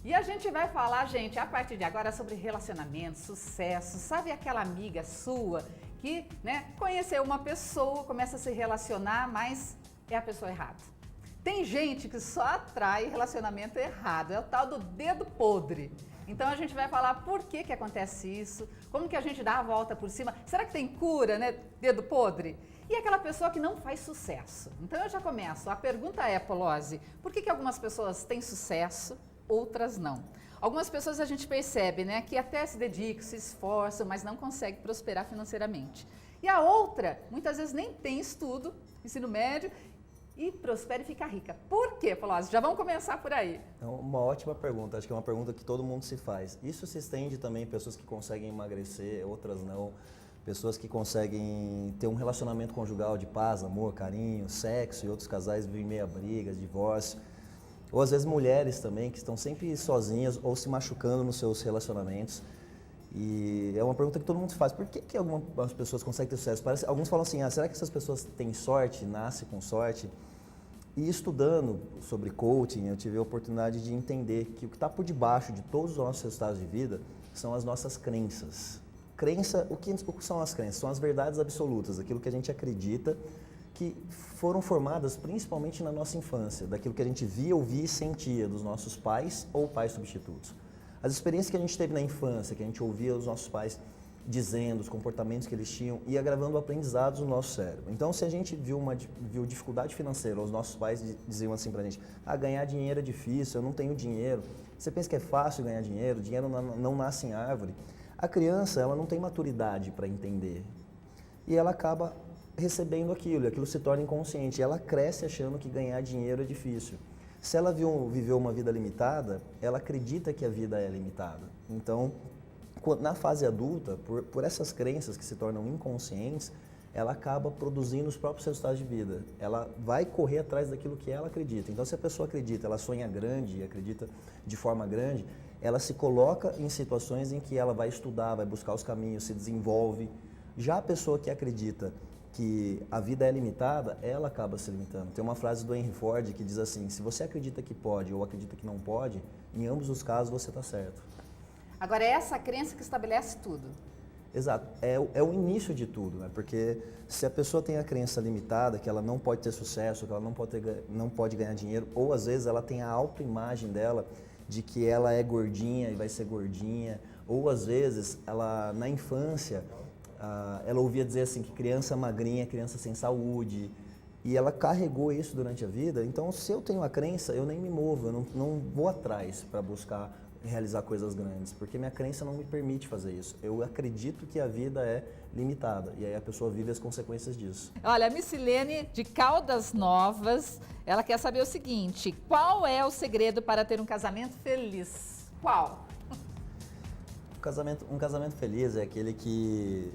E a gente vai falar, gente, a partir de agora sobre relacionamento, sucesso. Sabe aquela amiga sua que, conheceu uma pessoa, começa a se relacionar, mas é a pessoa errada? Tem gente que só atrai relacionamento errado, é o tal do dedo podre. Então a gente vai falar por que acontece isso, como que a gente dá a volta por cima. Será que tem cura, dedo podre? E aquela pessoa que não faz sucesso. Então eu já começo. A pergunta é, Polozzi, por que algumas pessoas têm sucesso, outras não? Algumas pessoas a gente percebe, que até se dedicam, se esforçam, mas não conseguem prosperar financeiramente. E a outra, muitas vezes nem tem estudo, ensino médio, e prospera e fica rica. Por quê, Polozzi? Já vamos começar por aí. É uma ótima pergunta, acho que é uma pergunta que todo mundo se faz. Isso se estende também a pessoas que conseguem emagrecer, outras não. Pessoas que conseguem ter um relacionamento conjugal de paz, amor, carinho, sexo, e outros casais vivem meia briga, divórcio. Ou às vezes mulheres também, que estão sempre sozinhas ou se machucando nos seus relacionamentos. E é uma pergunta que todo mundo se faz. Por que algumas pessoas conseguem ter sucesso? Alguns falam assim, será que essas pessoas têm sorte, nascem com sorte? E estudando sobre coaching, eu tive a oportunidade de entender que o que está por debaixo de todos os nossos resultados de vida são as nossas crenças. O que são as crenças? São as verdades absolutas, aquilo que a gente acredita que foram formadas principalmente na nossa infância, daquilo que a gente via, ouvia e sentia dos nossos pais ou pais substitutos. As experiências que a gente teve na infância, que a gente ouvia os nossos pais dizendo, os comportamentos que eles tinham, ia gravando aprendizados no nosso cérebro. Então, se a gente viu dificuldade financeira, os nossos pais diziam assim pra gente, ganhar dinheiro é difícil, eu não tenho dinheiro. Você pensa que é fácil ganhar dinheiro? Dinheiro não nasce em árvore. A criança, ela não tem maturidade para entender. E ela acaba recebendo aquilo, e aquilo se torna inconsciente. Ela cresce achando que ganhar dinheiro é difícil. Se ela viveu uma vida limitada, ela acredita que a vida é limitada. Então, na fase adulta, por essas crenças que se tornam inconscientes, ela acaba produzindo os próprios resultados de vida. Ela vai correr atrás daquilo que ela acredita. Então, se a pessoa acredita, ela sonha grande, acredita de forma grande, ela se coloca em situações em que ela vai estudar, vai buscar os caminhos, se desenvolve. Já a pessoa que acredita que a vida é limitada, ela acaba se limitando. Tem uma frase do Henry Ford que diz assim, se você acredita que pode ou acredita que não pode, em ambos os casos você está certo. Agora, é essa crença que estabelece tudo. Exato, é o início de tudo, porque se a pessoa tem a crença limitada, que ela não pode ter sucesso, que ela não pode ganhar dinheiro, ou às vezes ela tem a autoimagem dela de que ela é gordinha e vai ser gordinha, ou às vezes ela na infância ela ouvia dizer assim que criança magrinha é criança sem saúde, e ela carregou isso durante a vida. Então, se eu tenho a crença, eu nem me movo, eu não vou atrás para buscar realizar coisas grandes, porque minha crença não me permite fazer isso. Eu acredito que a vida é limitada, e aí a pessoa vive as consequências disso. Olha, a Missilene de Caldas Novas, ela quer saber o seguinte, qual é o segredo para ter um casamento feliz? Qual? Um casamento feliz é aquele que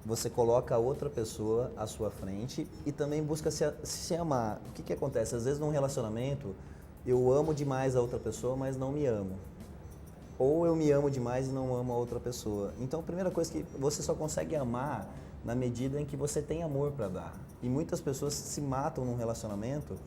você coloca a outra pessoa à sua frente e também busca se amar. O que acontece? Às vezes num relacionamento, eu amo demais a outra pessoa, mas não me amo. Ou eu me amo demais e não amo a outra pessoa. Então, a primeira coisa é que você só consegue amar na medida em que você tem amor para dar. E muitas pessoas se matam num relacionamento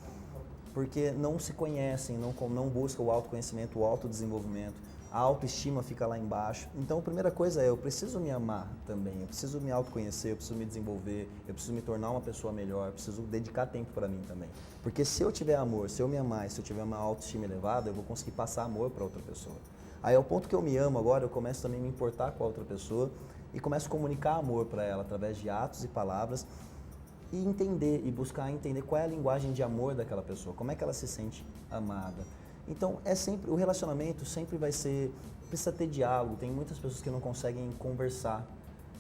porque não se conhecem, não buscam o autoconhecimento, o autodesenvolvimento. A autoestima fica lá embaixo. Então, a primeira coisa é, eu preciso me amar também, eu preciso me autoconhecer, eu preciso me desenvolver, eu preciso me tornar uma pessoa melhor, eu preciso dedicar tempo para mim também. Porque se eu tiver amor, se eu me amar, se eu tiver uma autoestima elevada, eu vou conseguir passar amor para outra pessoa. Aí, ao ponto que eu me amo agora, eu começo também a me importar com a outra pessoa e começo a comunicar amor para ela através de atos e palavras e entender, e buscar entender qual é a linguagem de amor daquela pessoa, como é que ela se sente amada. Então, o relacionamento sempre precisa ter diálogo. Tem muitas pessoas que não conseguem conversar,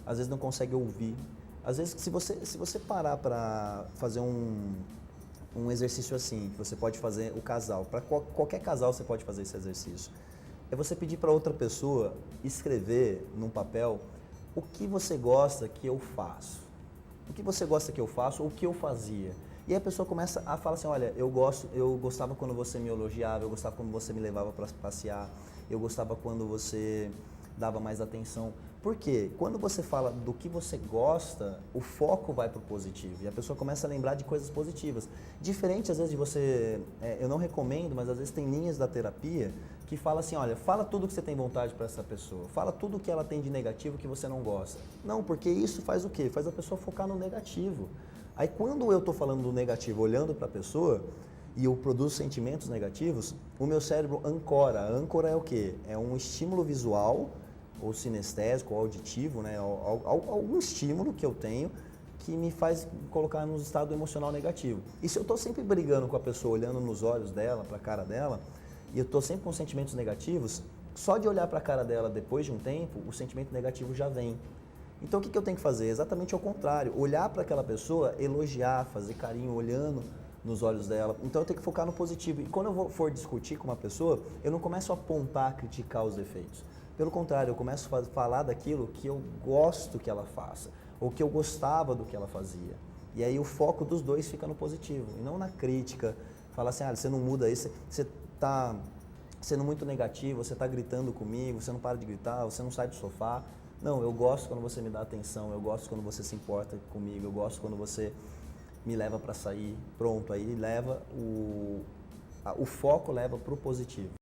às vezes não conseguem ouvir. Às vezes, se você parar para fazer um exercício assim, que você pode fazer o casal, para qualquer casal você pode fazer esse exercício, é você pedir para outra pessoa escrever num papel o que você gosta que eu faço. O que você gosta que eu faço ou o que eu fazia. E aí a pessoa começa a falar assim, olha, eu gostava quando você me elogiava, eu gostava quando você me levava para passear, eu gostava quando você dava mais atenção. Por quê? Quando você fala do que você gosta, o foco vai para o positivo e a pessoa começa a lembrar de coisas positivas. Diferente às vezes de você, eu não recomendo, mas às vezes tem linhas da terapia que fala assim, olha, fala tudo que você tem vontade para essa pessoa, fala tudo que ela tem de negativo que você não gosta. Não, porque isso faz o quê? Faz a pessoa focar no negativo. Aí quando eu estou falando do negativo, olhando para a pessoa, e eu produzo sentimentos negativos, o meu cérebro ancora. A âncora é o quê? É um estímulo visual, ou sinestésico, ou auditivo, né? Algum estímulo que eu tenho que me faz colocar num estado emocional negativo. E se eu estou sempre brigando com a pessoa, olhando nos olhos dela, para a cara dela, e eu estou sempre com sentimentos negativos, só de olhar para a cara dela depois de um tempo, o sentimento negativo já vem. Então o que eu tenho que fazer? Exatamente ao contrário, olhar para aquela pessoa, elogiar, fazer carinho, olhando nos olhos dela. Então eu tenho que focar no positivo. E quando eu for discutir com uma pessoa, eu não começo a apontar, criticar os defeitos. Pelo contrário, eu começo a falar daquilo que eu gosto que ela faça, ou que eu gostava do que ela fazia. E aí o foco dos dois fica no positivo, e não na crítica. Falar assim, você não muda isso, você está sendo muito negativo, você está gritando comigo, você não para de gritar, você não sai do sofá. Não, eu gosto quando você me dá atenção, eu gosto quando você se importa comigo, eu gosto quando você me leva para sair. Pronto, aí leva o foco leva para o positivo.